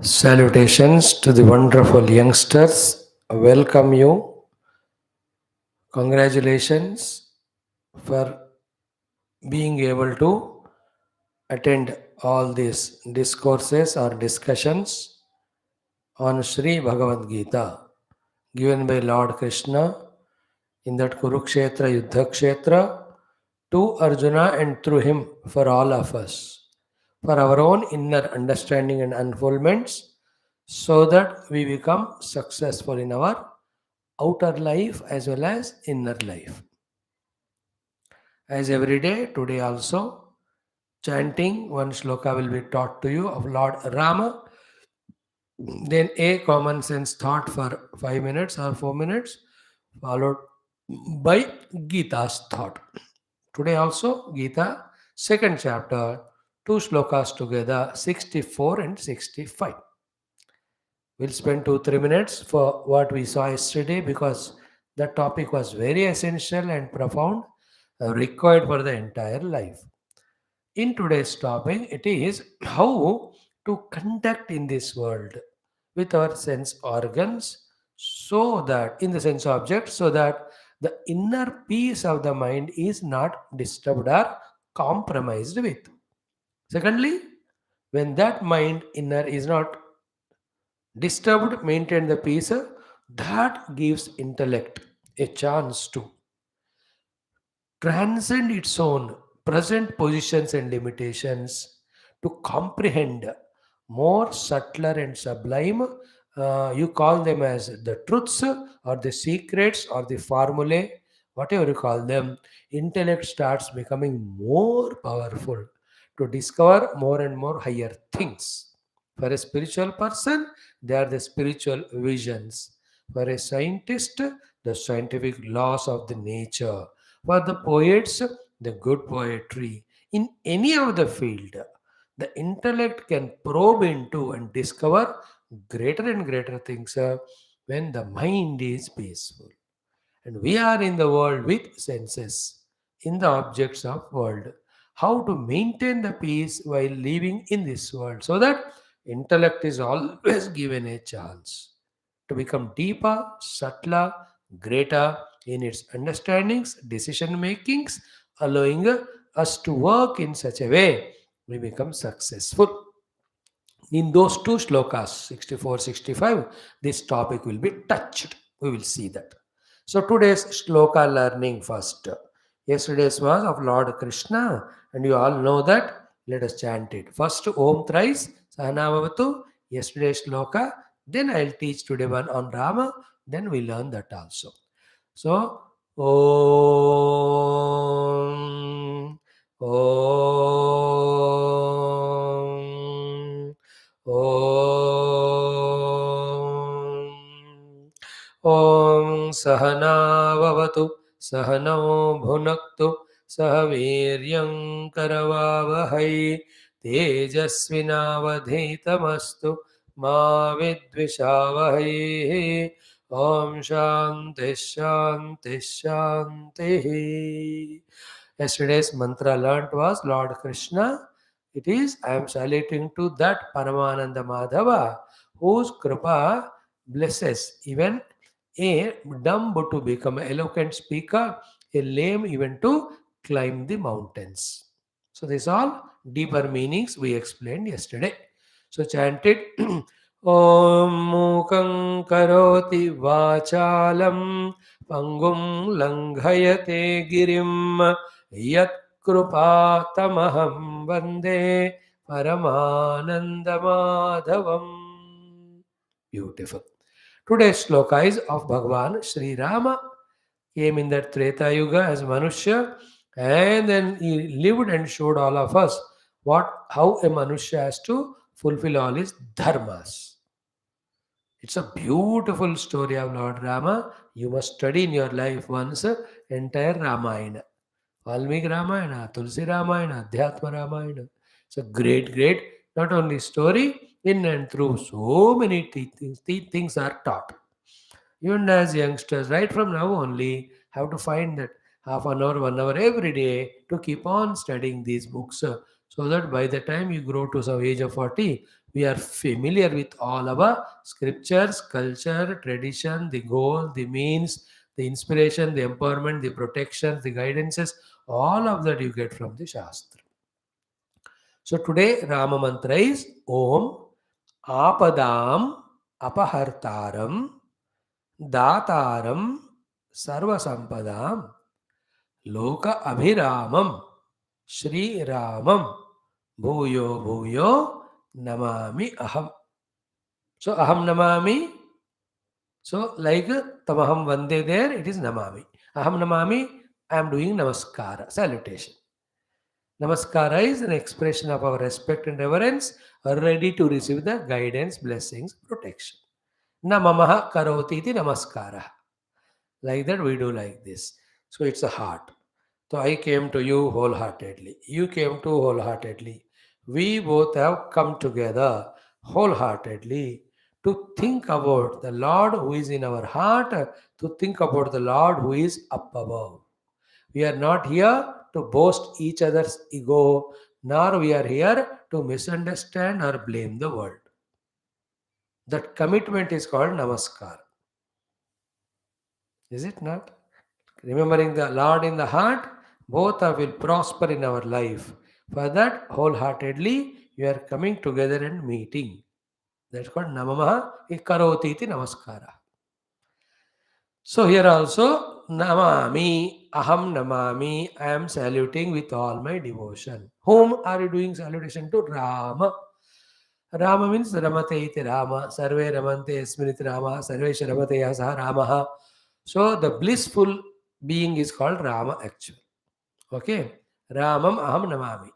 Salutations to the wonderful youngsters. Welcome you. Congratulations for being able to attend all these discourses or discussions on Sri Bhagavad Gita given by Lord Krishna in that Kurukshetra Yuddha Kshetra to Arjuna and through him for all of us, for our own inner understanding and unfoldments, so that we become successful in our outer life as well as inner life. As every day, today also, chanting one sloka will be taught to you of Lord Rama, then a common sense thought for 5 minutes or 4 minutes, followed by Gita's thought. Today also, Gita, second chapter, two slokas together, 64 and 65. We'll spend 2-3 minutes for what we saw yesterday because the topic was very essential and profound, required for the entire life. In today's topic, it is how to conduct in this world with our sense organs, so that in the sense object, so that the inner peace of the mind is not disturbed or compromised with. Secondly, when that mind inner is not disturbed, maintain the peace, that gives intellect a chance to transcend its own present positions and limitations, to comprehend more subtler and sublime. You call them as the truths or the secrets or the formulae, whatever you call them. Intellect starts becoming more powerful to discover more and more higher things. For a spiritual person, they are the spiritual visions. For a scientist, the scientific laws of the nature. For the poets, the good poetry. In any of the field, the intellect can probe into and discover greater and greater things when the mind is peaceful. And we are in the world with senses, in the objects of world. How to maintain the peace while living in this world, so that intellect is always given a chance to become deeper, subtler, greater in its understandings, decision makings, allowing us to work in such a way we become successful. In those two slokas, 64, 65, this topic will be touched. We will see that. So today's sloka learning first. Yesterday's was of Lord Krishna, and you all know that. Let us chant it. First, Om thrice, Sahanavavatu. Yesterday's sloka. Then I'll teach today one on Rama. Then we learn that also. So, Om. Om. ॐ ॐ सहनाववतु सहनौ भुनक्तु सह वीर्यं करवावहै तेजस्विनावधीतमस्तु मा विद्विषावहै ॐ शान्तिः शान्तिः शान्तिः. Yesterday's mantra learnt was Lord Krishna. It is, I am saluting to that Paramananda Madhava, whose Kripa blesses even a dumb to become an eloquent speaker, a lame even to climb the mountains. So these all deeper meanings we explained yesterday. So chant it. Om Mukam Karoti Vachalam Pangum Langhayate Girim Yat Krupatamaham Vande Paramanandamadhavam. Beautiful. Today's sloka is of Bhagavan Sri Rama. Came in that Treta Yuga as Manushya, and then he lived and showed all of us how a Manushya has to fulfill all his dharmas. It's a beautiful story of Lord Rama. You must study in your life once entire Ramayana. Valmiki Ramayana, Tulsi Ramayana, Adhyatma Ramayana. It's a great, great, not only story, in and through so many things are taught. Even as youngsters, right from now only, have to find that half an hour, 1 hour every day to keep on studying these books so that by the time you grow to some age of 40, we are familiar with all our scriptures, culture, tradition, the goal, the means, the inspiration, the empowerment, the protection, the guidances, all of that you get from the Shastra. So today Rama mantra is Om Apadam Apahartaram Dataram Sarvasampadam Loka Abhiramam Shri Ramam Bhuyo Bhuyo Namami Aham. So Aham Namami. So like Tamaham Vande there, it is Namami. Aham Namami, I am doing Namaskara, salutation. Namaskara is an expression of our respect and reverence, ready to receive the guidance, blessings, protection. Namamaha karoti iti namaskara. Like that we do like this. So it's a heart. So I came to you wholeheartedly. You came to wholeheartedly. We both have come together wholeheartedly to think about the Lord who is in our heart, to think about the Lord who is up above. We are not here to boast each other's ego, nor we are here to misunderstand or blame the world. That commitment is called namaskar. Is it not? Remembering the Lord in the heart, both will prosper in our life. For that, wholeheartedly, we are coming together and meeting. That's called namamaha ikaroti iti namaskara. So here also, namami, aham namami, I am saluting with all my devotion. Whom are you doing salutation to? Rama. Rama means ramate iti Rama, sarve ramante asminiti Rama, sarvesha ramate yasa Ramaha. So the blissful being is called Rama actually. Okay. Ramam aham namami.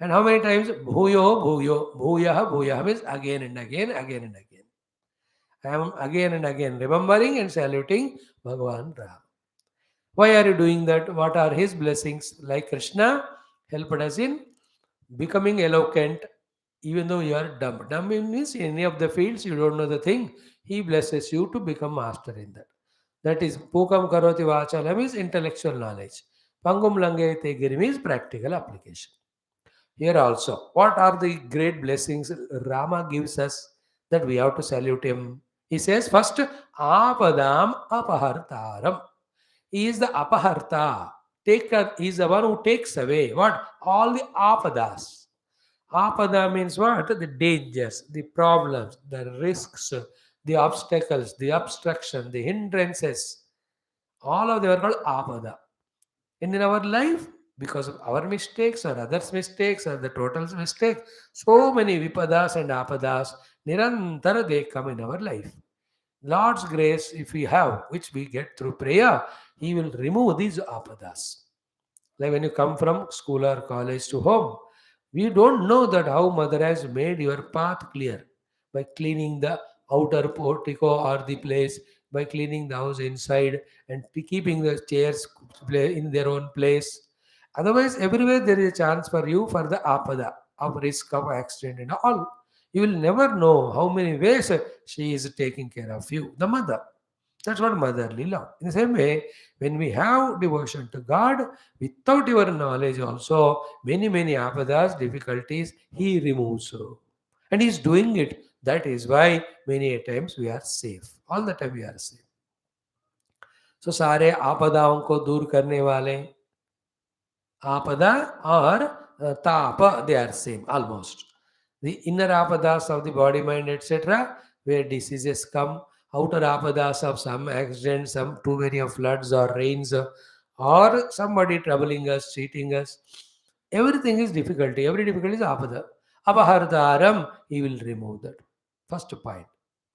And how many times? Bhuyo bhuyo. Bhuyaha bhuyaha means again and again, again and again. I am again and again remembering and saluting Bhagavan Ram. Why are you doing that? What are his blessings? Like Krishna helped us in becoming eloquent, even though you are dumb. Dumb means in any of the fields you don't know the thing. He blesses you to become master in that. That is Pukam Karoti Vachala means intellectual knowledge. Pangum Langete Giri means practical application. Here also, what are the great blessings Rama gives us that we have to salute him? He says first, Apadam Apahartaram. He is the Apaharta. He is the one who takes away what? All the Apadas. Apada means what? The dangers, the problems, the risks, the obstacles, the obstruction, the hindrances. All of them are called Apada. And in our life, because of our mistakes or others' mistakes or the total's mistake, so many vipadas and apadas, nirantara they come in our life. Lord's grace, if we have, which we get through prayer, He will remove these apadas. Like when you come from school or college to home, we don't know that how Mother has made your path clear by cleaning the outer portico or the place, by cleaning the house inside and keeping the chairs in their own place. Otherwise, everywhere there is a chance for you for the apada of risk of accident and all. You will never know how many ways she is taking care of you, the mother. That's what motherly love. In the same way, when we have devotion to God, without your knowledge also, many apadas, difficulties, He removes. And He's doing it. That is why many a times we are safe. All the time we are safe. So सारे आपदाओं को दूर करने वाले Apada or Tapa, they are same almost. The inner apadas of the body, mind, etc., where diseases come, outer apadas of some accident, some too many of floods or rains, or somebody troubling us, cheating us. Everything is difficulty. Every difficulty is apada. Apahartaram, he will remove that. First point.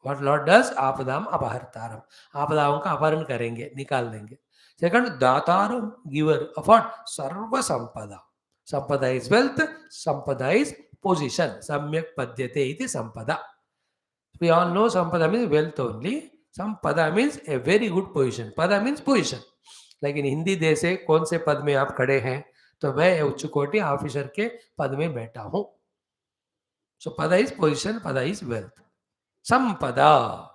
What Lord does? Apadam apahartaram. आपदाओं का अपहरण करेंगे, निकाल देंगे. Second, Dataram, giver of what? Sarva Sampada. Sampada is wealth, Sampada is position. Samyak Padyate iti Sampada. We all know Sampada means wealth only. Sampada means a very good position. Pada means position. Like in Hindi they say, कौन से पद में आप खड़े हैं? तो मैं उच्च कोटि ऑफिसर के पद में बैठा हूँ. So pada is position, pada is wealth. Sampada.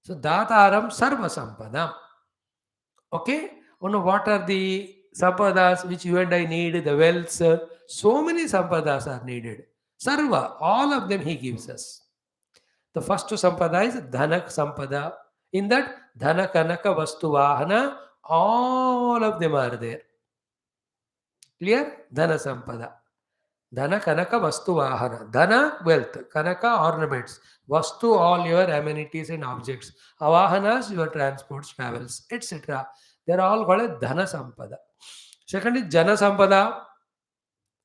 So Dataram Sarva Sampada. Okay? What are the sampadas which you and I need? The wealths. So many sampadas are needed. Sarva, all of them he gives us. The first sampada is Dhanak Sampada. In that, Dhana Kanaka Vastu Vahana, all of them are there. Clear? Dhana Sampada. Dhana Kanaka Vastu Vahana. Dhana, wealth. Kanaka, ornaments. Vastu, all your amenities and objects. Avahanas, your transports, travels, etc. They are all called Dhana Sampada. Second is Jana Sampada.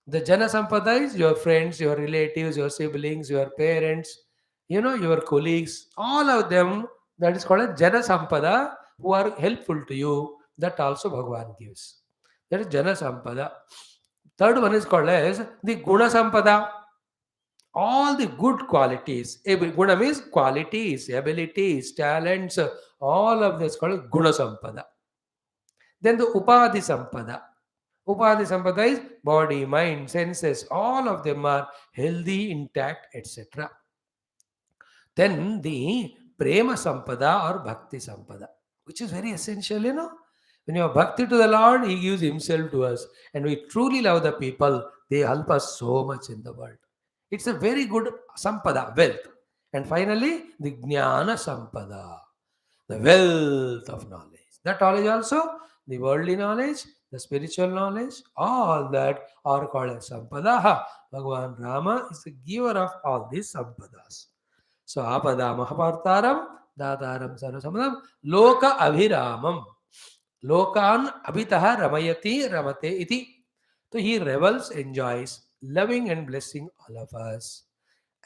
The Jana Sampada is your friends, your relatives, your siblings, your parents, your colleagues, all of them. That is called a Jana Sampada, who are helpful to you. That also Bhagavan gives. That is Jana Sampada. Third one is called as the Guna Sampada. All the good qualities. Guna means qualities, abilities, talents. All of this called Guna Sampada. Then the Upadhi Sampada. Upadhi Sampada is body, mind, senses, all of them are healthy, intact, etc. Then the Prema Sampada or Bhakti Sampada, which is very essential. When you have bhakti to the Lord, He gives Himself to us. And we truly love the people. They help us so much in the world. It's a very good Sampada, wealth. And finally, the Jnana Sampada, the wealth of knowledge. That knowledge also, the worldly knowledge, the spiritual knowledge, all that are called as Sampadaha. Bhagavan Rama is the giver of all these Sampadas. So Apada Mahapartaram, Dataram Sarasamadam, Loka Abhiramam. Lokan Abhitaha Ramayati Ramate Iti. So he revels, enjoys, loving and blessing all of us.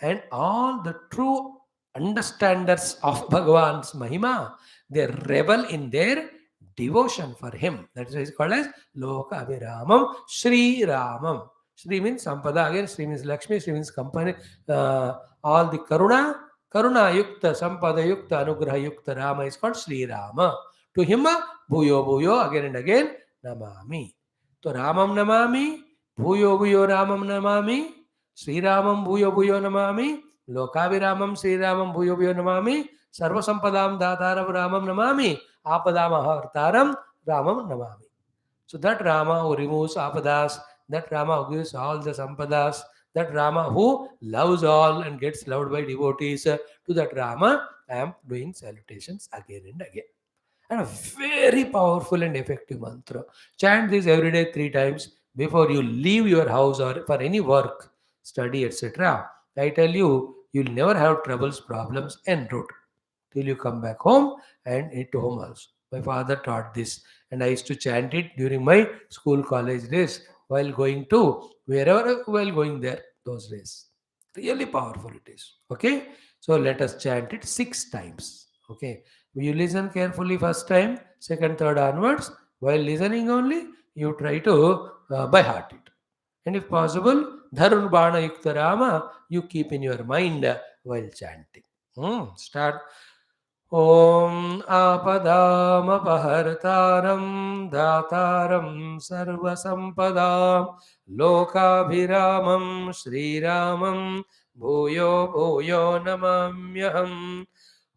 And all the true understanders of Bhagavan's Mahima, they revel in their devotion for him. That is why it's called as Loka Abhiramam Sri Ramam. Sri means Sampada, again Sri means Lakshmi, Sri means company, all the Karuna Yukta, Sampada Yukta, Anugraha Yukta Rama is called Sri Rama. To him, Bhuyo Bhuyo, again and again, Namami. To Ramam Namami, Bhuyo Bhuyo Ramam Namami, Sri Ramam Bhuyo Bhuyo Namami, Lokaviramam Sri Ramam Bhuyo Bhuyo Namami, Sarva Sampadam Dataram Ramam Namami, Apadam Ahartaram Ramam Namami. So that Rama who removes apadas, that Rama who gives all the sampadas, that Rama who loves all and gets loved by devotees, to that Rama I am doing salutations again and again. And a very powerful and effective mantra. Chant this every day 3 times before you leave your house or for any work, study, etc. I tell you, you'll never have troubles, problems en route till you come back home and at home also. My father taught this, and I used to chant it during my school, college days while going to wherever while going there those days. Really powerful it is. Okay, so let us chant it 6 times. Okay, you listen carefully first time, second, third onwards. While listening only, you try to by heart it. And if possible, Dharurbana Yukta Rama, you keep in your mind while chanting. Start. Om Apadamapahartaram Dhataram Sarvasampadam Lokabhiramam Sriramam Bhuyo Bhuyo Namamyaham.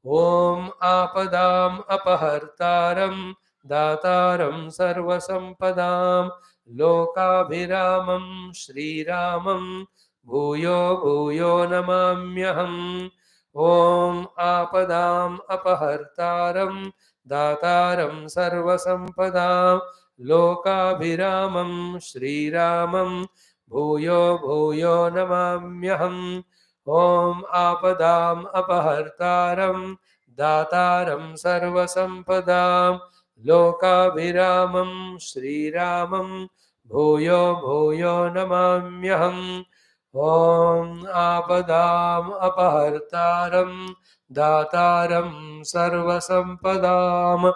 Om Apadam Apahartaram Dataram Sarvasampadam Lokabhiramam Sriramam Bhuyo Bhuyo Namamyaham. Om Apadam Apahartaram Dataram Sarvasampadam Lokabhiramam Sriramam Bhuyo Bhuyo Namamyaham. Om Apadam Apahartaram Dataram Sarvasampadam Lokabhiramam Sriramam Bhuyo Bhuyo Namamyaham. Om Apadam Apahartaram Dataram Sarvasampadam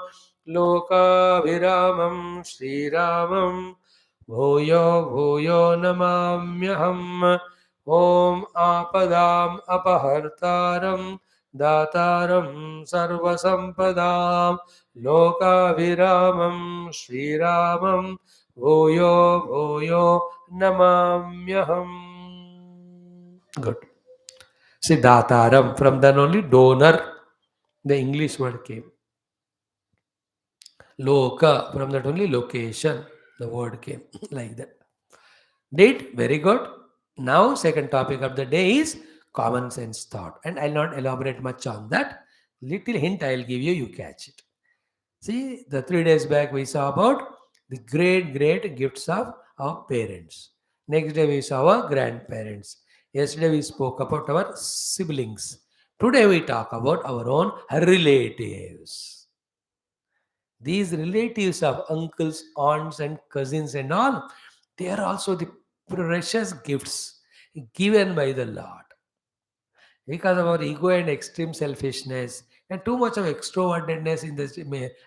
Lokabhiramam Sriramam Bhuyo Bhuyo Namamyaham. Om Apadam Apahartaram Dataram Sarvasampadam Lokabhiramam Sriramam Bhuyo Bhuyo Namamyaham. Good. See, Dataram, from then only donor, the English word came. Loka, from that only location, the word came like that. Did very good. Now, second topic of the day is common sense thought, and I'll not elaborate much on that. Little hint I'll give you, you catch it. See, the 3 days back we saw about the great gifts of our parents. Next day we saw our grandparents. Yesterday we spoke about our siblings. Today we talk about our own relatives. These relatives of uncles, aunts, and cousins and all, they are also the precious gifts given by the Lord. Because of our ego and extreme selfishness and too much of extrovertedness in this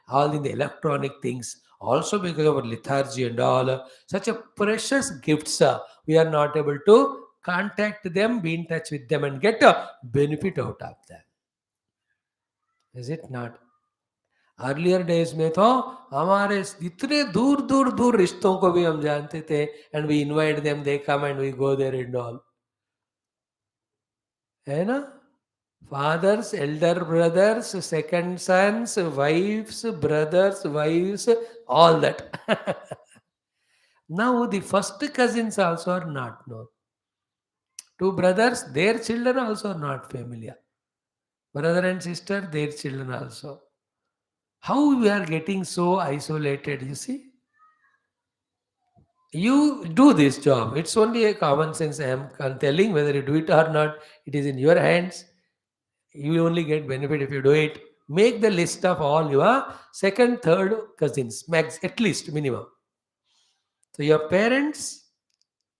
all in the electronic things, also because of our lethargy and all, such a precious gifts, we are not able to contact them, be in touch with them, and get a benefit out of them. Is it not? Earlier days में तो हमारे इतने दूर दूर दूर रिश्तों को भी हम जानते थे, and we invite them, they come and we go there and all, है ना? Fathers, elder brothers, second sons, wives, brothers, wives, all that. Now the first cousins also are not known. Two brothers, their children also are not familiar. Brother and sister, their children also. How we are getting so isolated, you see? You do this job. It's only a common sense. I am telling whether you do it or not. It is in your hands. You will only get benefit if you do it. Make the list of all your second, third cousins, max at least minimum. So your parents,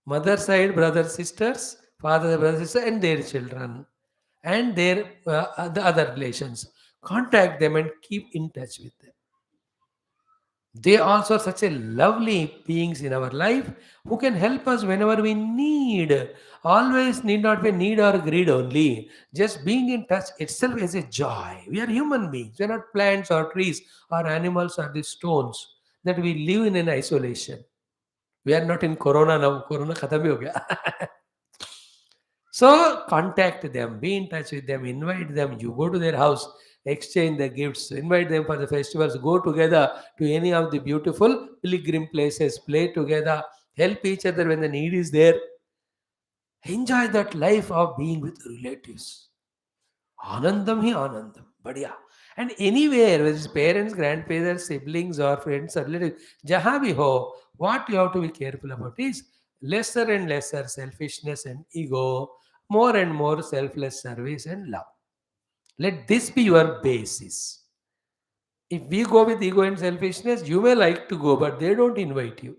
mother side brothers, sisters, father brothers, sister, and their children, and their the other relations. Contact them and keep in touch with them. They also are such a lovely beings in our life who can help us whenever we need. Always need not be need or greed only. Just being in touch itself is a joy. We are human beings. We are not plants or trees or animals or the stones that we live in an isolation. We are not in Corona now. Corona khatam hi ho gaya. So contact them, be in touch with them, invite them. You go to their house, exchange the gifts, invite them for the festivals, go together to any of the beautiful pilgrim places, play together, help each other when the need is there. Enjoy that life of being with relatives. Anandam hi anandam. Badhiya. And anywhere, whether it's parents, grandparents, siblings, or friends or relatives, jahan bhi ho, what you have to be careful about is lesser and lesser selfishness and ego, more and more selfless service and love. Let this be your basis. If we go with ego and selfishness, you may like to go, but they don't invite you.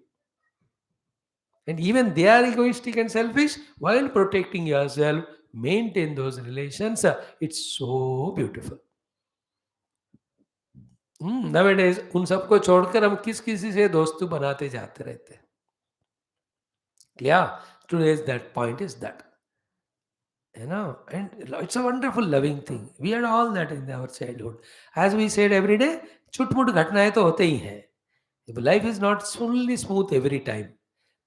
And even they are egoistic and selfish while protecting yourself, maintain those relations. It's so beautiful. Nowadays उन सबको छोड़कर हम किसी से दोस्ती बनाते जाते रहते हैं. Yeah, today's that point is that, and it's a wonderful loving thing. We had all that in our childhood. As we said every day, छुट-मुट घटनाएं तो होते ही हैं. Life is not fully smooth every time.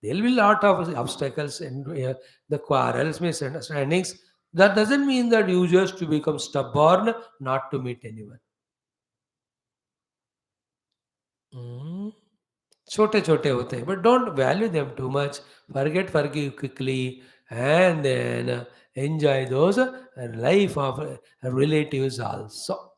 There will be a lot of obstacles and the quarrels, misunderstandings. That doesn't mean that you just to become stubborn, not to meet anyone. Mm. छोटे-छोटे होते हैं, but don't value them too much. Forgive quickly, and then enjoy those life of relatives also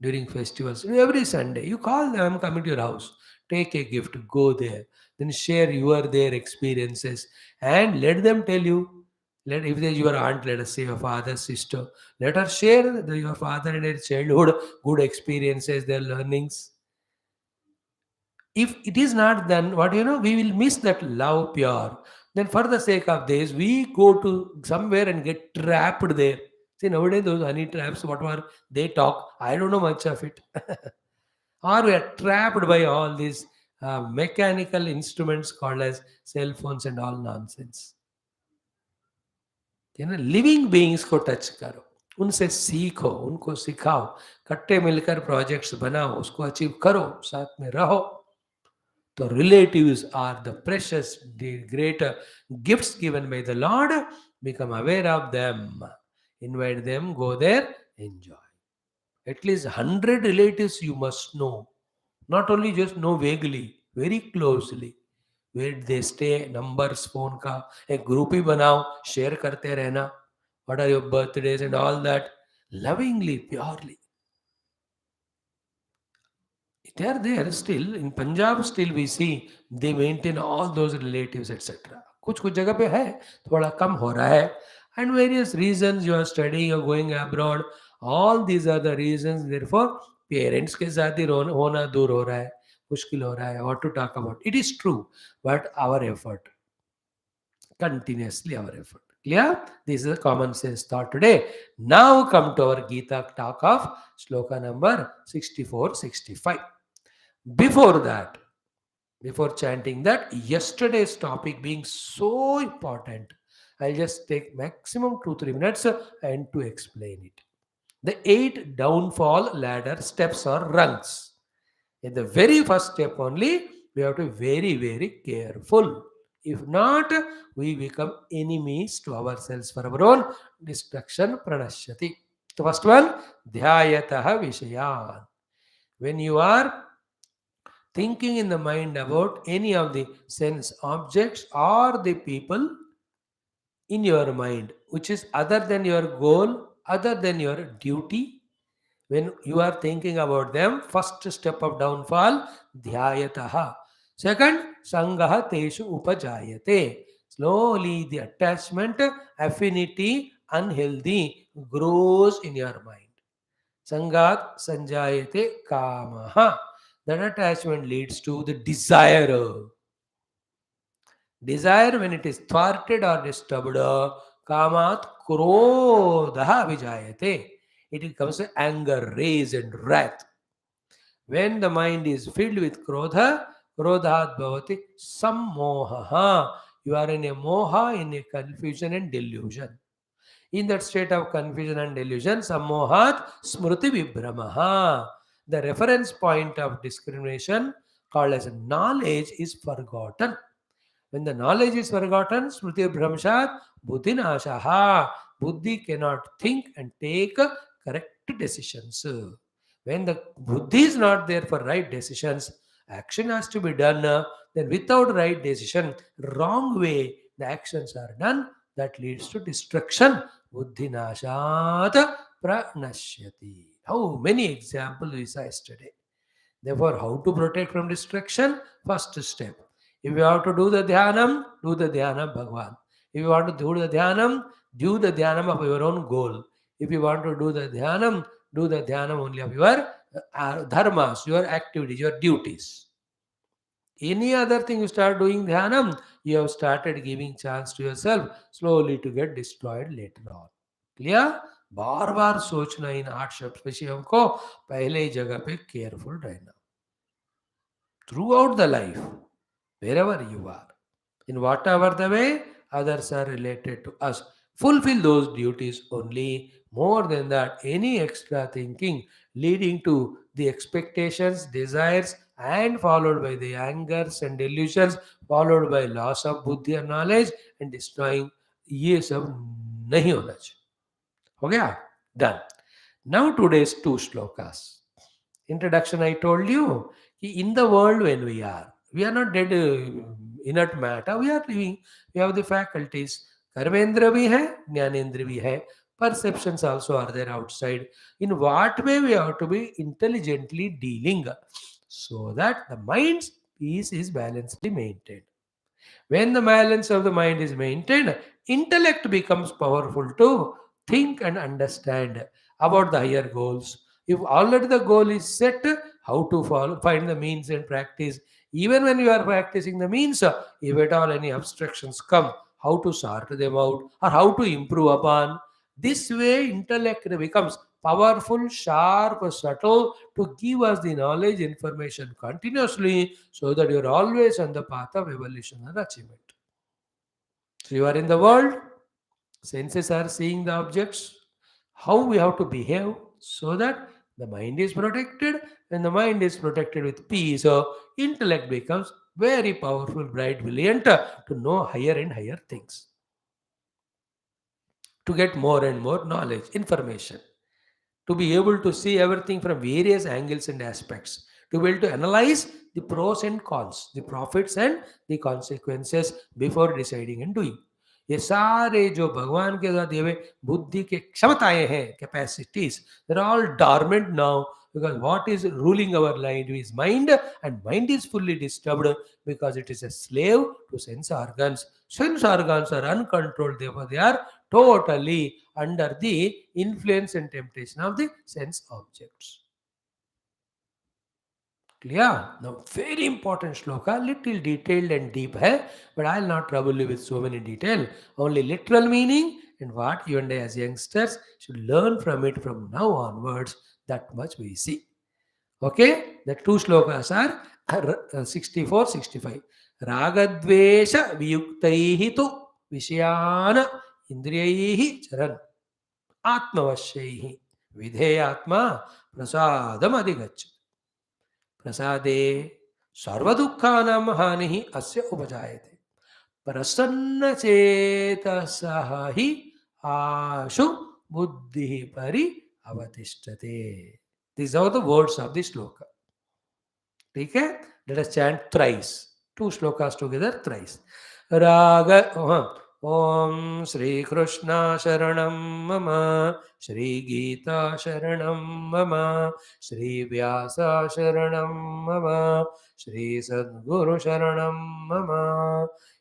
during festivals. Every Sunday, you call them, "I'm coming to your house. Take a gift, go there, then share their experiences, and let them tell you. If there's your aunt, let us say your father, sister, let her share your father and their childhood good experiences, their learnings. If it is not done, we will miss that love pure. Then for the sake of this, we go to somewhere and get trapped there. See, nowadays those honey traps, whatever they talk, I don't know much of it. Or we are trapped by all these mechanical instruments called as cell phones and all nonsense. Living beings को touch करो, उनसे सीखो, उनको सिखाओ, कट्टे मिलकर projects बनाओ, उसको अचीव करो, साथ में रहो. The relatives are the precious, the greater gifts given by the Lord. Become aware of them. Invite them, go there, enjoy. At least 100 relatives you must know. Not only just know vaguely, very closely. Where they stay, numbers phone का एक group ही बनाओ, share करते रहना, what are your birthdays and all that, lovingly, purely. They are there still in Punjab. Still we see they maintain all those relatives, etc. कुछ कुछ जगह पे है, थोड़ा कम हो रहा है. And various reasons, you are studying, you are going abroad, all these are the reasons. Therefore parents के साथ ही होना दूर हो रहा है, मुश्किल हो रहा है. What to talk about, it is true, but our effort, continuously our effort. Clear? This is a common sense thought today. Now come to our Geeta talk of sloka number 64, 65. Before that, before chanting that, yesterday's topic being so important, I'll just take maximum 2-3 minutes and to explain it. The 8 downfall ladder steps or rungs. In the very first step only, we have to be very, very careful. If not, we become enemies to ourselves for our own destruction. Pranashyati. The first one, dhyayataha vishayan. When you are thinking in the mind about any of the sense objects or the people in your mind, which is other than your goal, other than your duty, when you are thinking about them, first step of downfall, dhyayataha. Second, sangaha teshu upajayate. Slowly the attachment, affinity, unhealthy grows in your mind. Sangat sanjayate kamaha. That attachment leads to the desire. Desire, when it is thwarted or disturbed, kamat krodha vijayate. It becomes anger, rage, and wrath. When the mind is filled with krodha, krodhat bhavati sammoha. You are in a moha, in a confusion and delusion. In that state of confusion and delusion, sammohat smriti vibhramaha. The reference point of discrimination, called as knowledge, is forgotten. When the knowledge is forgotten, smriti vibhramshat buddhi nashaha. Buddhi cannot think and take correct decisions. When the buddhi is not there for right decisions, action has to be done. Then without right decision, wrong way, the actions are done. That leads to destruction. Buddhi nashat pranashyati. How many examples we saw yesterday. Therefore, how to protect from destruction? First step. If you have to do the dhyanam, do the dhyanam Bhagwan. If you want to do the dhyanam of your own goal. If you want to do the dhyanam only of your dharmas, your activities, your duties. Any other thing you start doing dhyanam, you have started giving chance to yourself slowly to get destroyed later on. Clear? बार बार सोचना इन 8 विषयों को, पहले ही जगह पे careful रहना through out the life, wherever you are, in whatever the way others are related to us. Fulfill those duties only. More than that, any extra thinking leading to the expectations, desires, and followed by the angers and delusions, followed by loss of buddhi and knowledge, and destroying, ये सब नहीं होना चाहिए. हो गया? Done. Now today's 2 shlokas. Introduction, I told you, in the world when we are not dead inert matter, we are living, we have the faculties. Karmendra bhi hai, Jnanendra bhi hai. Perceptions also are there outside. In what way we have to be intelligently dealing so that the mind's peace is balancedly maintained. When the balance of the mind is maintained, intellect becomes powerful to think and understand about the higher goals. If already the goal is set, how to follow, find the means and practice. Even when you are practicing the means, if at all any obstructions come, how to sort them out or how to improve upon. This way, intellect becomes powerful, sharp, subtle to give us the knowledge, information continuously so that you are always on the path of evolution and achievement. So you are in the world, senses are seeing the objects, how we have to behave so that the mind is protected. When the mind is protected with peace, so intellect becomes very powerful, bright, brilliant to know higher and higher things, to get more and more knowledge, information, to be able to see everything from various angles and aspects, to be able to analyze the pros and cons, the profits and the consequences before deciding and doing. ये सारे जो भगवान के द्वारा दिए हुए बुद्धि के क्षमताएं हैं, capacities, there all dormant now, because what is ruling our life is mind, and mind is fully disturbed because it is a slave to sense organs. Sense organs are uncontrolled, therefore they are totally under the influence and temptation of the sense objects. Clear? Now, very important shloka, little detailed and deep hai, but I'll not trouble you with so many detail. Only literal meaning and what you and I as youngsters should learn from it from now onwards. That much we see. Okay? The two shlokas are 64, 65. Ragadvesha viyuktaihi tu vishayana indriyaihi charan atmavashaihi vidheyatma prasadam adhigach. प्रसादे सर्वदुःखानां हानिः अस्य उपजायते प्रसन्नचेतसः हि आशु बुद्धिः परि अवतिष्ठते. These are the words of the shloka. ठीक है? Let us chant thrice. Two shlokas together thrice. राग ओम श्री कृष्ण शरणं मम, श्री गीता शरणं मम, श्री व्यास शरणं मम, श्री सद्गुरु शरणं मम.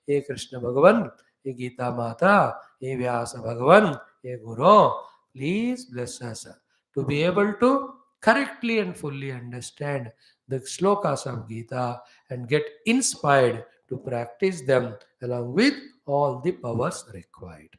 हे कृष्ण भगवान, हे गीता माता, हे व्यास भगवान, हे गुरु, please bless us to be able to correctly and fully understand the shlokas of Gita and get inspired to practice them along with all the powers required.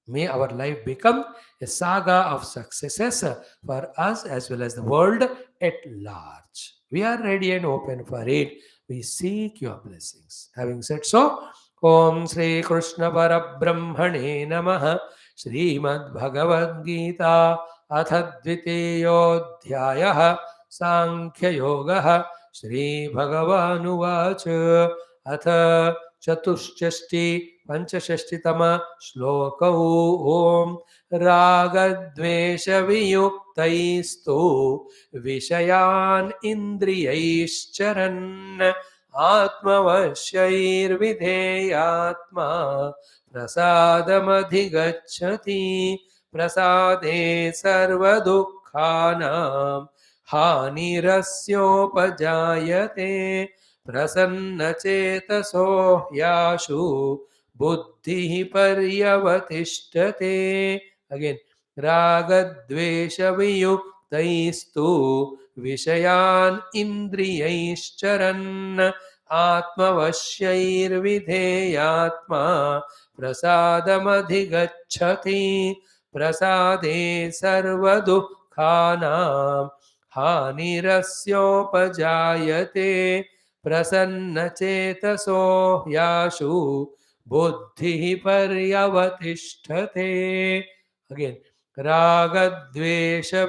May our life become a saga of successes for us as well as the world at large. We are ready and open for it. We seek your blessings. Having said so, Om Sri Krishna Parabrahmane Namaha. Srimad Bhagavad Gita Atha Dvitiyodhyayah Sankhya Yoga Shri Bhagavanuvach Atha Chatushchashti Panchashashtitama Shlokau Om Ragadvesha Viyuktaistu Vishayan Indriyaischaran Atmavasyairvidheyatma Prasadamadigaccati Prasade Sarvadukhanam Hanirasyopajayate Prasannachetaso Yashu Buddhi Paryavatishtate. Again, Ragadvesha Viyuktaistu Vishayan Indriyaischaran Atmavasyairvidheyatma Prasadamadigaccati Prasade Sarvadukhanam Hanirasyopajayate Prasannachetaso Yashu Buddhi Paryavatishtate. Again, Ragadvesha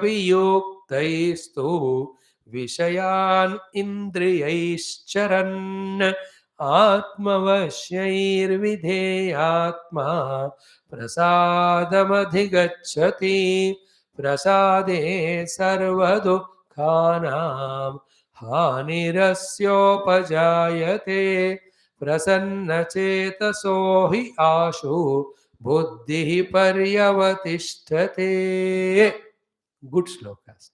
Viyuktaistu Vishayan Indriyaischaran Atmavasyairvidheyatma Prasadamadigaccati Prasade Sarvadukhanam Hanirasyopajayate Prasannachetaso hi Ashu Buddhi Paryavatishtate. Good slokas.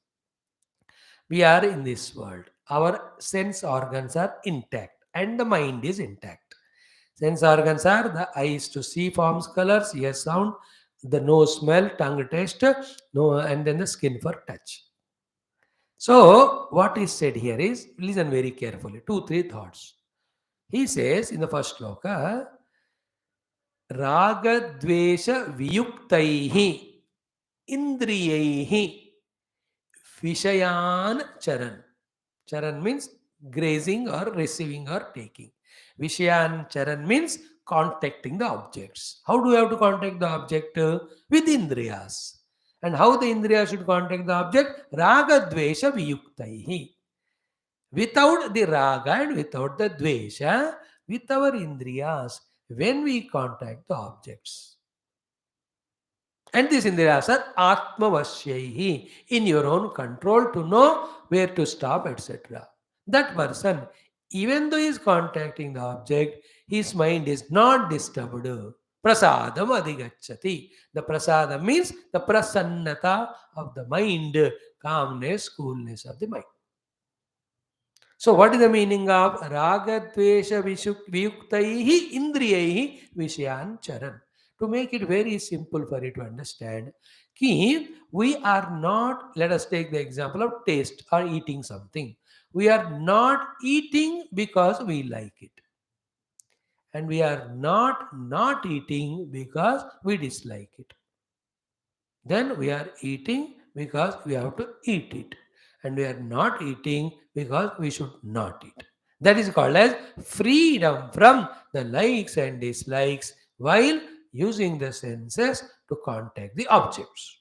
We are in this world. Our sense organs are intact and the mind is intact. Sense organs are the eyes to see forms, colors, ears sound, the nose smell, tongue taste, no, and then the skin for touch. So, what is said here is, listen very carefully, two, three thoughts. He says in the first sloka, Raga Dvesha Viyuktaihi Indriyaihi Vishayan Charan. Charan means grazing or receiving or taking. Vishayan Charan means contacting the objects. How do you have to contact the object? With Indriyas. And how the Indriya should contact the object? Raga Dvesha Viyuktaihi. Without the raga and without the dvesha, with our indriyas, when we contact the objects. And these indriyas are atmavasyahi, in your own control to know where to stop, etc. That person, even though he is contacting the object, his mind is not disturbed. Prasadam adhigacchati. The prasada means the prasannata of the mind, calmness, coolness of the mind. So, what is the meaning of ragadvesha viyuktaihi indriyaihi vishayan charan? To make it very simple for you to understand, ki we are not, let us take the example of taste or eating something. We are not eating because we like it, and we are not eating because we dislike it. Then we are eating because we have to eat it, and we are not eating because we should not eat. That is called as freedom from the likes and dislikes while using the senses to contact the objects.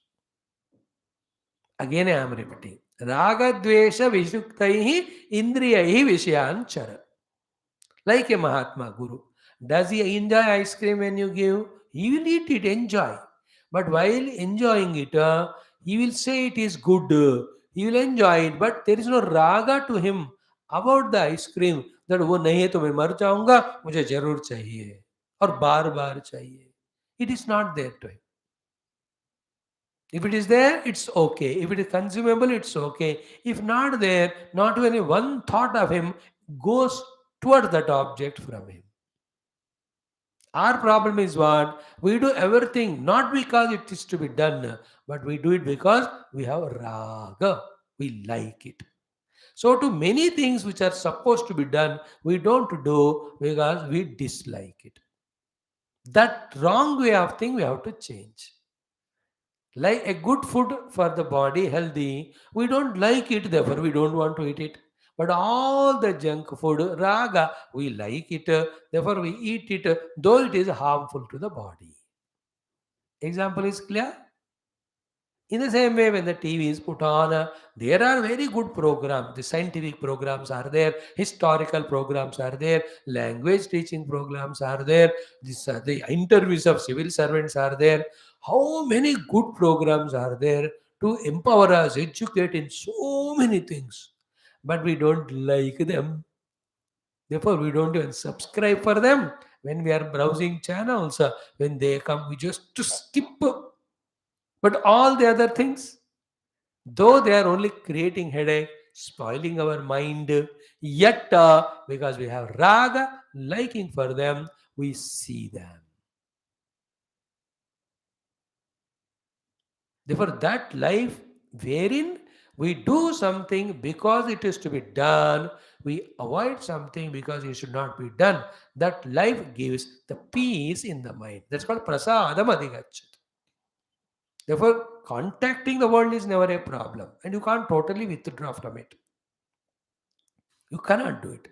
Again, I am repeating. Raga dvesha vishuktaihi indriyaihi vishayan chara. Like a Mahatma Guru. Does he enjoy ice cream when you give? He will eat it, enjoy. But while enjoying it, he will say it is good. He will enjoy it, but there is no raga to him about the ice cream that वो नहीं है तो मैं मर जाऊंगा मुझे जरूर चाहिए और बार बार चाहिए. It is not there to him. If it is there, it's okay. If it is consumable, it's okay. If not there, not even one thought of him goes toward that object from him. Our problem is what? We do everything not because it is to be done, but we do it because we have raga. We like it. So, to many things which are supposed to be done, we don't do because we dislike it. That wrong way of thing we have to change. Like a good food for the body, healthy, we don't like it, therefore we don't want to eat it. But all the junk food, raga, we like it, therefore we eat it, though it is harmful to the body. Example is clear? In the same way, when the TV is put on, there are very good programs. The scientific programs are there, historical programs are there, language teaching programs are there, the interviews of civil servants are there. How many good programs are there to empower us, educate in so many things? But we don't like them. Therefore, we don't even subscribe for them. When we are browsing channels, when they come, we just to skip. But all the other things, though they are only creating headache, spoiling our mind, yet because we have raga, liking for them, we see them. Therefore, that life wherein we do something because it is to be done, we avoid something because it should not be done. That life gives the peace in the mind. That's called prasadam adhigachat. Therefore, contacting the world is never a problem, and you can't totally withdraw from it. You cannot do it.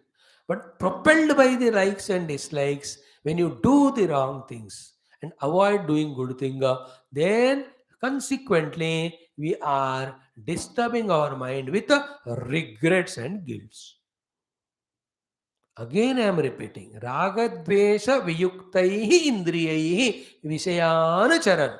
But propelled by the likes and dislikes, when you do the wrong things and avoid doing good things, then consequently we are disturbing our mind with regrets and guilts. Again, I am repeating. Ragadvesha viyuktaihi indriyaihi visayana charan.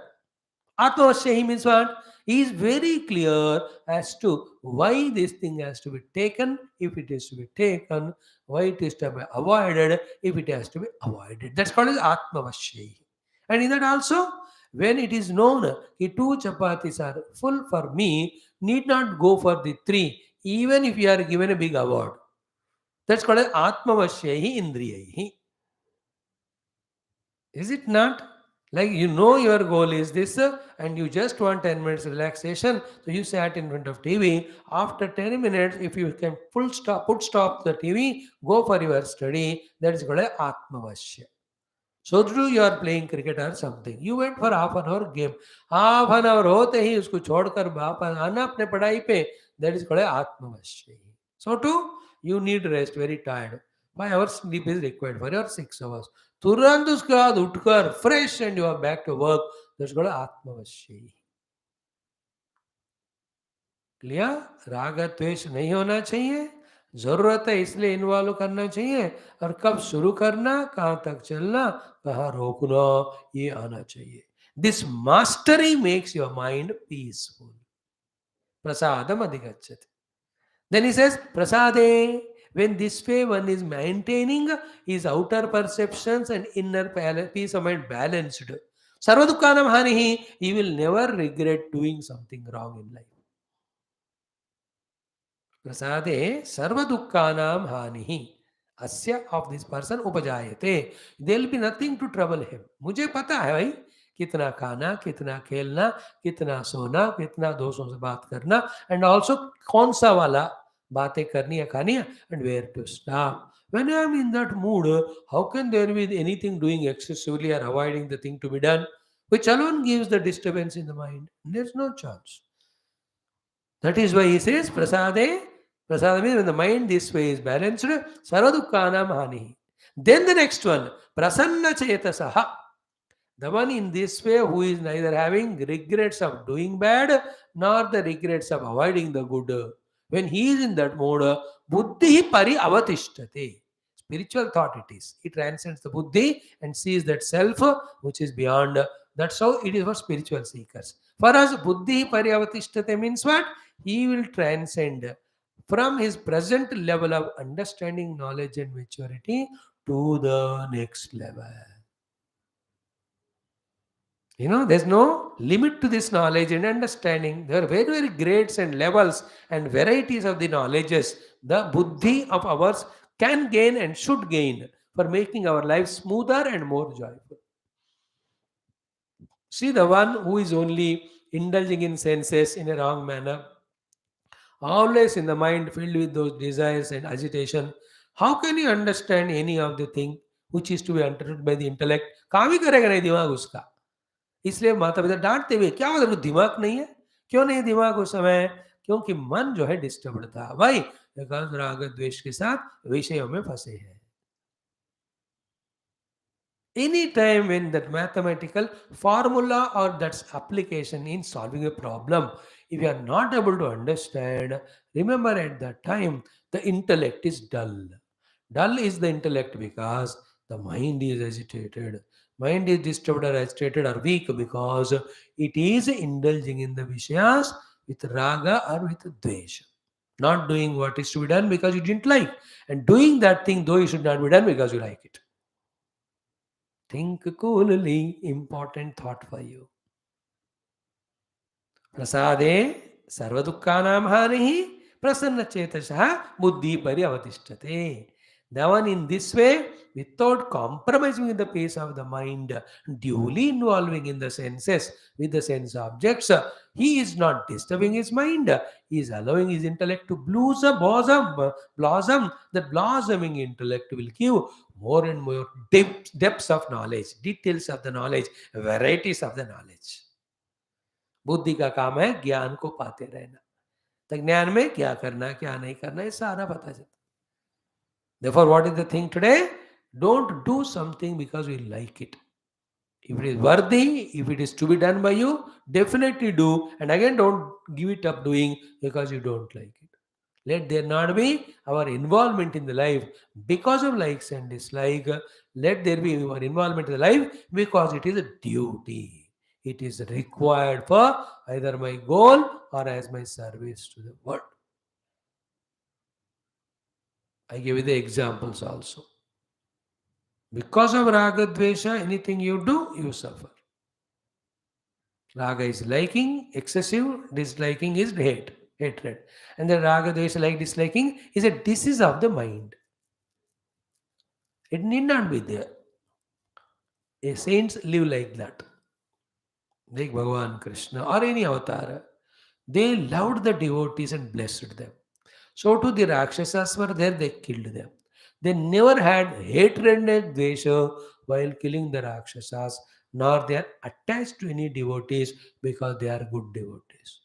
Atmavashyahi means what? He is very clear as to why this thing has to be taken, if it is to be taken, why it is to be avoided, if it has to be avoided. That's called as Atmavashyahi. And in that also, when it is known that two chapatis are full for me, need not go for the three, even if you are given a big award. That's called as Atmavashyahi Indriyahi. Is it not? Like you know your goal is this, and you just want 10 minutes relaxation. So you sat in front of TV. After 10 minutes, if you can put stop the TV, go for your study. That is called a Atmavashya. So true, you are playing cricket or something. You went for half an hour game. Half an hour होते ही उसको छोड़कर वापस आना अपने पढ़ाई पे. That is called a Atmavashya. So too, you need rest, very tired. 5 hours sleep is required for your 6 hours. तुरंत उसके बाद उठकर fresh and you are back to work. That's called आत्मवश्य. क्लियर? राग द्वेष नहीं होना चाहिए. जरूरत है इसलिए इन्वॉल्व करना चाहिए. और कब शुरू करना, कहाँ तक चलना, कहाँ रोकना, ये आना चाहिए. This mastery makes your mind peaceful. Prasadam अधिगच्छति. Then he says, Prasade, when this way one is maintaining his outer perceptions and inner peace of mind balanced, Sarvadukkanam Hanihi, he will never regret doing something wrong in life. Prasade sarvadukkanam hanihi. Asya of this person upajayate. There will be nothing to trouble him. मुझे पता है भाई कितना खाना, कितना खेलना, कितना सोना, कितना दोस्तों से बात करना, and also कौन सा वाला बातें करनी है खानी है, and where to stop. When I am in that mood, how can there be anything doing excessively or avoiding the thing to be done, which alone gives the disturbance in the mind? There's no chance. That is why he says prasade. Prasada means when the mind this way is balanced, sarvadukkanam hani. Then the next one, prasanna chetasaha. The one in this way who is neither having regrets of doing bad nor the regrets of avoiding the good. When he is in that mode, buddhi pari avatishtate. Spiritual thought it is. It transcends the buddhi and sees that self which is beyond. That's how it is for spiritual seekers. For us, buddhi pari avatishtate means what? He will transcend from his present level of understanding, knowledge, and maturity to the next level. There's no limit to this knowledge and understanding. There are very, very grades and levels and varieties of the knowledges the buddhi of ours can gain and should gain for making our life smoother and more joyful. See, the one who is only indulging in senses in a wrong manner, always in the mind filled with those desires and agitation, how can you understand any of the thing which is to be understood by the intellect? काम ही करेगा नहीं दिमाग उसका. इसलिए माता-पिता डाँटते हुए, क्या मतलब दिमाग नहीं है? क्यों नहीं दिमाग उस समय? क्योंकि मन जो है डिस्टर्ब्ड था. भाई, बिकॉज़ राग द्वेष के साथ विषयों में फँसे हैं. Any time when that mathematical formula or that's application in solving a problem, if you are not able to understand, remember at that time the intellect is dull. Dull is the intellect because the mind is agitated. Mind is disturbed or agitated or weak because it is indulging in the vishayas with raga or with dvesha. Not doing what is to be done because you didn't like, and doing that thing though it should not be done because you like it. Think coolly, important thought for you. Prasade sarvadukkanam hanihi prasanna chetasah buddhi pari avatishtate. The one in this way, without compromising with the pace of the mind, duly involving in the senses with the sense objects, he is not disturbing his mind. He is allowing his intellect to blossom. That blossoming intellect will give more and more depths of knowledge, details of the knowledge, varieties of the knowledge. बुद्धि का काम है ज्ञान को पाते रहना. तो ज्ञान में क्या करना क्या नहीं करना ये सारा पता चलता. Therefore, what is the thing today? Don't do something because you like it. If it is worthy, if it is to be done by you, definitely do. And again, don't give it up doing because you don't like it. Let there not be our involvement in the life because of likes and dislikes. Let there be our involvement in the life because it is a duty. It is required for either my goal or as my service to the world. I give you the examples also. Because of raga dvesha, anything you do, you suffer. Raga is liking, excessive, disliking is hatred. And the raga dvesha like disliking is a disease of the mind. It need not be there. A saints live like that. Like Bhagavan Krishna or any avatar. They loved the devotees and blessed them. So too the Rakshasas were there, they killed them. They never had hatred and dvesha while killing the Rakshasas, nor they are attached to any devotees because they are good devotees.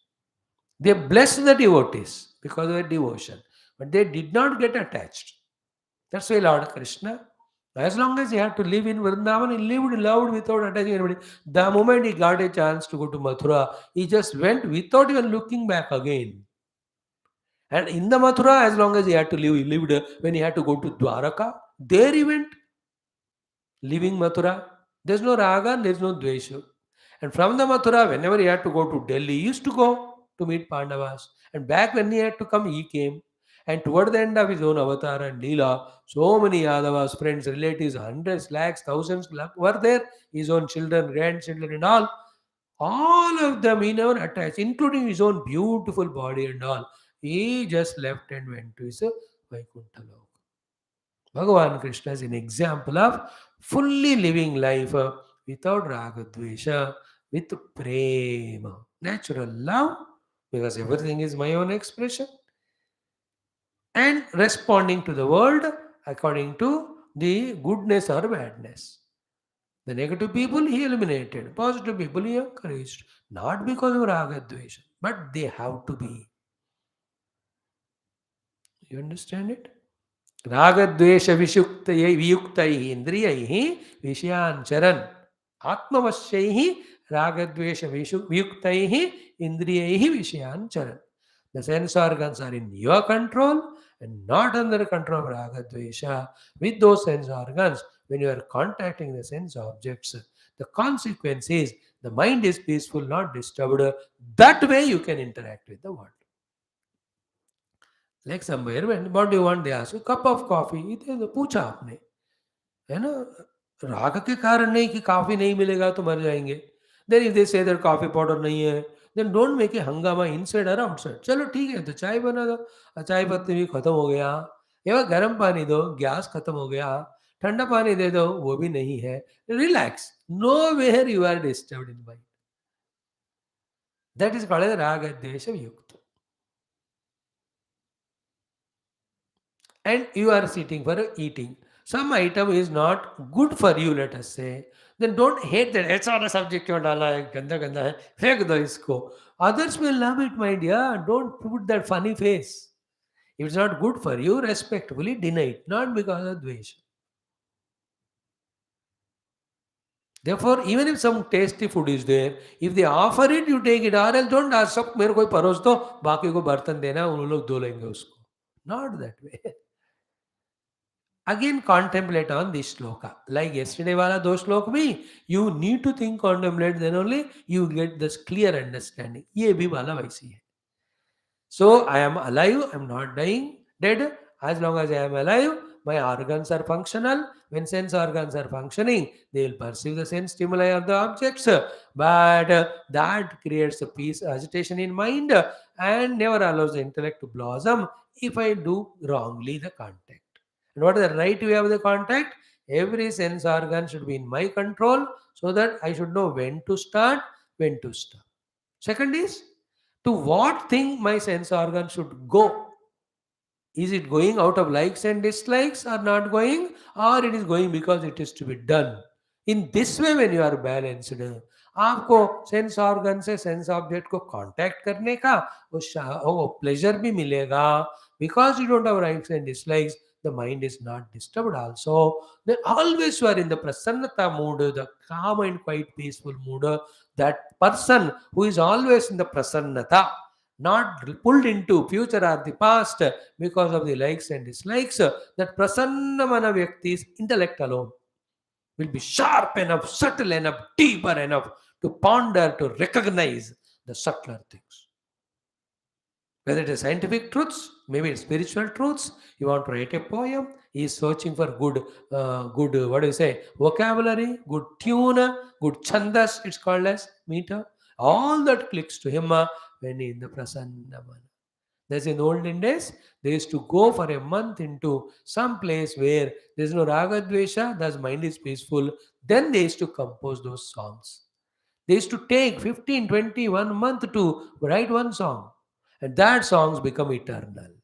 They blessed the devotees because of their devotion, but they did not get attached. That's why Lord Krishna, as long as he had to live in Vrindavan, he lived, loved without attaching anybody. The moment he got a chance to go to Mathura, he just went without even looking back again. And in the Mathura, as long as he had to live, he lived. When he had to go to Dwaraka, there he went, living Mathura. There's no raga, there's no dvesha. And from the Mathura, whenever he had to go to Delhi, he used to go to meet Pandavas. And back when he had to come, he came. And toward the end of his own avatar and Leela, so many Yadavas, friends, relatives, hundreds, lakhs, thousands were there, his own children, grandchildren, and all of them he never attached, including his own beautiful body and all. He just left and went to his Vaikuntha Lok. Bhagavan Krishna is an example of fully living life without ragadvesha, with prema, natural love, because everything is my own expression, and responding to the world according to the goodness or badness. The negative people he eliminated, positive people he encouraged, not because of ragadvesha, but they have to be. You understand it? रागद्वेष विषुक्त वियुक्त इंद्रिय विषयान चरन आत्मवश्य रागद्वेष वियुक्त इंद्रिय विषयान चरन. The sense organs are in your control and not under control of ragadvesha. With those sense organs, when you are contacting the sense objects, the consequence is the mind is peaceful, not disturbed. That way you can interact with the world. Like somewhere, when what do you want, they ask you, cup of coffee. इतने तो पूछा आपने, है ना? राग के कारण नहीं कि कॉफी नहीं मिलेगा तो मर जाएंगे. Then if they say that coffee powder नहीं है, then don't make a हंगामा inside or outside. चलो ठीक है तो चाय बना दो, चाय पत्ती भी खत्म हो गया, या गर्म पानी दो, गैस खत्म हो गया, ठंडा पानी दे दो, वो भी नहीं है. Relax. Nowhere you are disturbed in mind. That is called as raga dvesha yukta. And you are sitting for eating. Some item is not good for you, let us say. Then don't hate that. It's not a subject क्यों डाला है, गंदा गंदा है, फेंक दो इसको. Others will love it, my dear. Don't put that funny face. If it's not good for you, respectfully deny it, not because of dvesh. Therefore, even if some tasty food is there, if they offer it, you take it. Or else don't ask, सब मेरे को परोस दो, बाकी को बर्तन देना, उन लोग धो लेंगे उसको. Not that way. Again, contemplate on this shloka. Like yesterday wala do shlok bhi, you need to think, contemplate, then only you get this clear understanding. Ye bhi wala vaisi hai. So I am alive, I am not dying, dead. As long as I am alive, my organs are functional. When sense organs are functioning, they will perceive the sense stimuli of the objects. But that creates a peace, agitation in mind, and never allows the intellect to blossom if I do wrongly the contact. And what is the right way of the contact? Every sense organ should be in my control so that I should know when to start, when to stop. Second is, to what thing my sense organ should go. Is it going out of likes and dislikes or not going, or it is going because it is to be done? In this way, when you are balanced, आपको sense organ से sense object को contact करने का वो pleasure भी मिलेगा, because you don't have rights and dislikes. The mind is not disturbed also. Then always you are in the prasannata mood, the calm and quite peaceful mood. That person who is always in the prasannata, not pulled into future or the past because of the likes and dislikes, that prasanna mana vyakti's intellect alone will be sharp enough, subtle enough, deeper enough to ponder, to recognize the subtler things. Whether it is scientific truths, maybe it's spiritual truths. You want to write a poem, he is searching for good, what do you say, vocabulary, good tune, good chandas, it's called as meter. All that clicks to him when he in the prasanna mana. There's in olden days, they used to go for a month into some place where there's no raga dvesha, thus mind is peaceful. Then they used to compose those songs. They used to take 15, 20, 1 month to write one song. And that songs become eternal.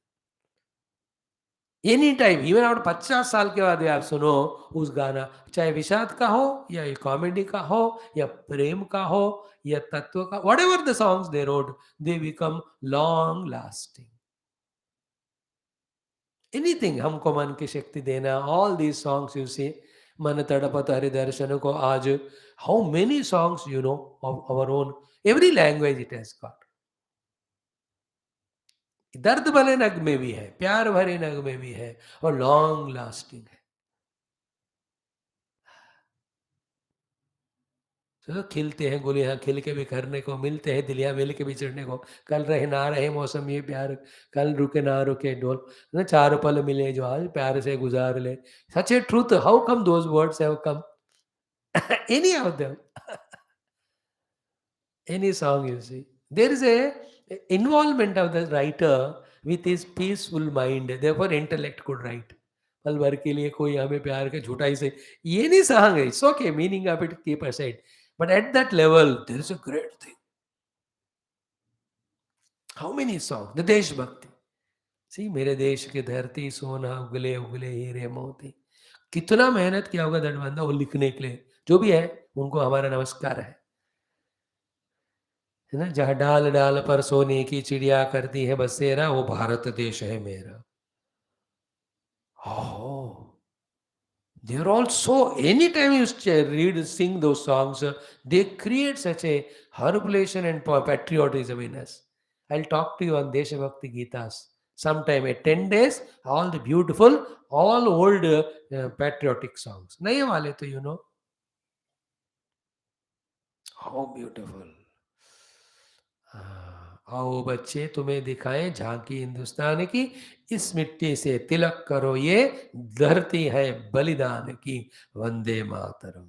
Any time, even आप 50 साल के बाद भी आप सुनो उस गाना, चाहे विषाद का हो या ये कॉमेडी का हो या प्रेम का हो या तत्व का, whatever the songs they wrote, they become long lasting. Anything हमको मन की शक्ति देना, all these songs you see, मन तड़पत हरि दर्शन को आज, how many songs you know of our own, every language it has got. दर्द भरे नग में भी है, प्यार भरे नग में भी है, और लॉन्ग लास्टिंग है. तो खिलते हैं गुलियाँ खिल के बिखरने को, मिलते हैं दिलियाँ मिल के बिछड़ने को, कल रहे ना रहे मौसम ये प्यार, कल रुके ना रुके डोल, ना चार पल मिले जो आज प्यार से गुजार ले। Such a truth, how come those words have come? Any of them, any song you see. There is a involvement of the writer with his peaceful mind. Therefore, intellect could write. पल भर के लिए कोई हमें प्यार के झूठाई से ये नहीं सॉन्ग है. It's okay, meaning of it keep aside. But at that level, there is a great thing. How many songs? The देशभक्ति. See, मेरे देश की धरती सोना उगले उगले हीरे मोती. कितना मेहनत किया होगा दट बंदा वो लिखने के लिए. जो भी है उनको हमारा नमस्कार है ना. जहाँ डाल डाल पर सोने की चिड़िया करती है बसेरा, वो भारत देश है मेरा. Oh, they're also anytime you read sing those songs, they create such a harbolation and patriotism in us. I'll talk to you on Deshabhakti Geetas sometime at 10 days. All the beautiful, all old patriotic songs. Nahi wale to you know how beautiful. आओ बच्चे तुम्हें दिखाएं झांकी हिंदुस्तान की, इस मिट्टी से तिलक करो ये धरती है बलिदान की, Vande Mataram.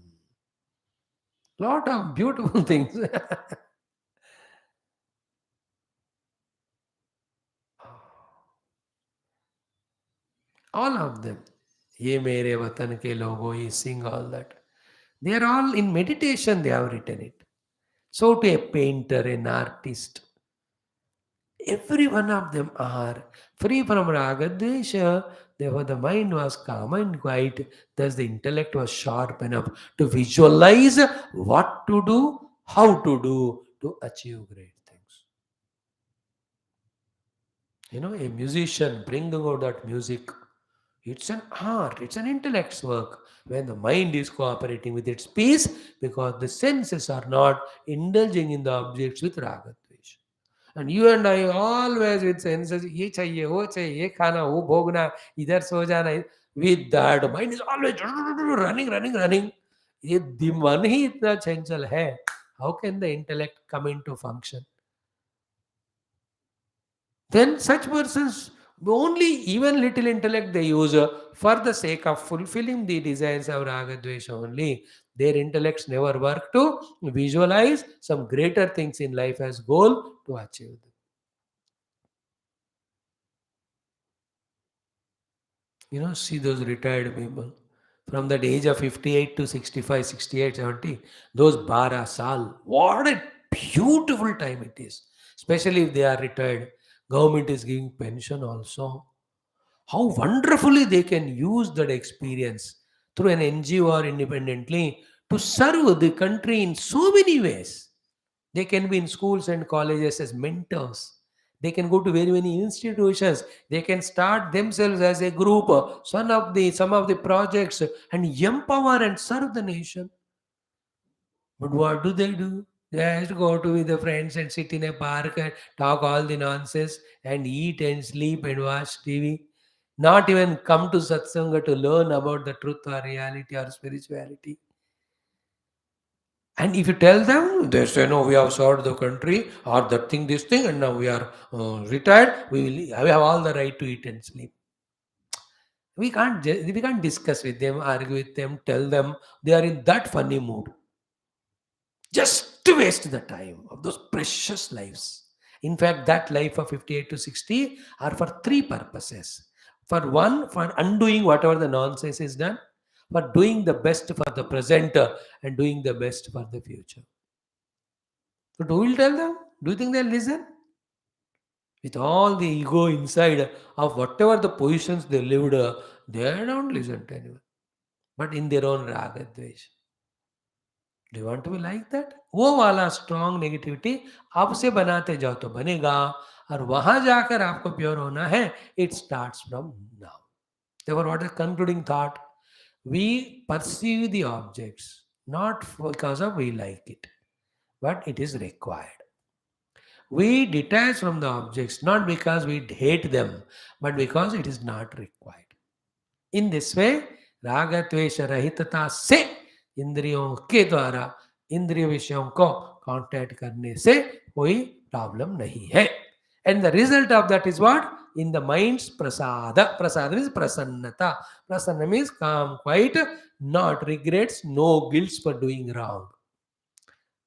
Lot of beautiful things. All of them. ये मेरे वतन के लोगों, ये sing all that. They are all in meditation, they have written it. So to a painter, an artist, every one of them are free from ragadvesha. Therefore, the mind was calm and quiet. Thus, the intellect was sharp enough to visualize what to do, how to do to achieve great things. You know, a musician bringing out that music, it's an art, it's an intellect's work when the mind is cooperating with its peace because the senses are not indulging in the objects with ragadvesha. And you and I always with senses, ये चाहिए वो चाहिए ये खाना वो भोगना इधर सो जाना. With that mind is always running. ये मन ही इतना चंचल है. How can the intellect come into function? Then such persons only even little intellect they use for the sake of fulfilling the desires of raga dvesha only. Their intellects never work to visualize some greater things in life as goal to achieve. You know, see those retired people from that age of 58 to 65, 68, 70, those 12 saal. What a beautiful time it is, especially if they are retired. Government is giving pension also. How wonderfully they can use that experience through an NGO or independently to serve the country in so many ways. They can be in schools and colleges as mentors. They can go to very many institutions. They can start themselves as a group, some of the projects, and empower and serve the nation. But what do? They just go to with the friends and sit in a park and talk all the nonsense and eat and sleep and watch TV. Not even come to satsanga to learn about the truth or reality or spirituality. And if you tell them, they say, no, we have served the country or that thing, this thing, and now we are retired. We have all the right to eat and sleep. We can't discuss with them, argue with them, tell them they are in that funny mood. Just to waste the time of those precious lives. In fact, that life of 58 to 60 are for three purposes. For one, for undoing whatever the nonsense is done, for doing the best for the present, and doing the best for the future. But who will tell them? Do you think they'll listen? With all the ego inside of whatever the positions they lived, they don't listen to anyone. But in their own raga dvesh. Do you want to be like that? वो वाला strong negativity आपसे बनाते जाओ तो बनेगा. और वहां जाकर आपको प्योर होना है. It starts from now. Therefore, what is concluding thought? We perceive the objects not because of we like it, but it is required. We detach from the objects not because we hate them, but because it is not required. In this way, राग द्वेष रहितता से इंद्रियों के द्वारा इंद्रिय विषयों को contact करने से कोई प्रॉब्लम नहीं है. And the result of that is what? In the mind's prasada. Prasada means prasannata. Prasanna means calm, quiet, not regrets, no guilt for doing wrong.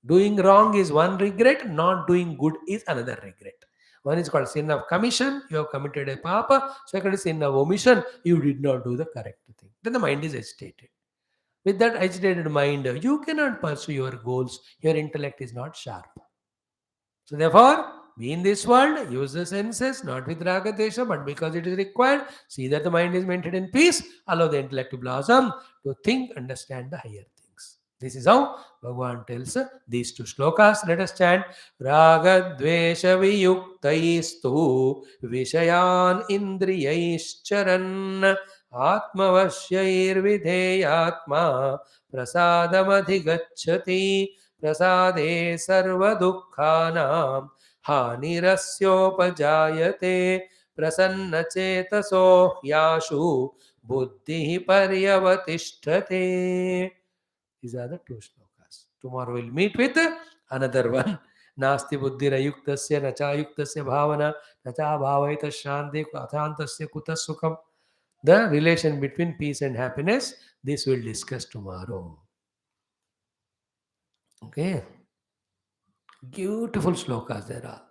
Doing wrong is one regret, not doing good is another regret. One is called sin of commission, you have committed a papa. Second is sin of omission, you did not do the correct thing. Then the mind is agitated. With that agitated mind, you cannot pursue your goals. Your intellect is not sharp. So therefore, be in this world, use the senses, not with raga desha, but because it is required. See that the mind is maintained in peace. Allow the intellect to blossom, to think, understand the higher things. This is how Bhagavan tells these two shlokas. Let us chant Raga Dvesha Viyuktaistu Vishayan Indriyaischaran Atmavasyair Vidheyatma Prasadamadiggachati प्रसादे सर्वदुःखानां हानिरस्योपजायते प्रसन्नचेतसो ह्याशु बुद्धिः पर्यवतिष्ठते. These are the two shlokas. Tomorrow we'll meet with another one. नास्ति बुद्धिरयुक्तस्य न चायुक्तस्य भावना न चाभावयितः शान्ति अथान्तस्य कुतः सुखम्. The relation between peace and happiness, this we'll discuss tomorrow. Okay. Beautiful slokas there are.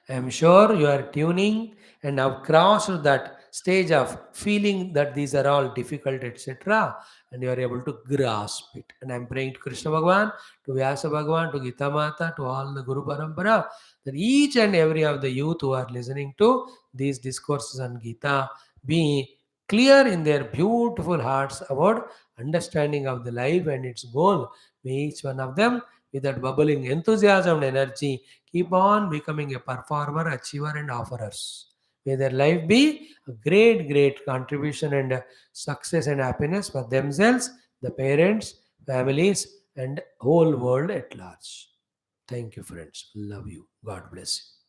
I am sure you are tuning and have crossed that stage of feeling that these are all difficult, etc. And you are able to grasp it. And I am praying to Krishna Bhagavan, to Vyasa Bhagavan, to Geeta Mata, to all the Guru Parampara, that each and every of the youth who are listening to these discourses on Gita be clear in their beautiful hearts about understanding of the life and its goal. May each one of them with that bubbling enthusiasm and energy, keep on becoming a performer, achiever, and offerers. May their life be a great, great contribution and success and happiness for themselves, the parents, families, and whole world at large. Thank you, friends. Love you. God bless you.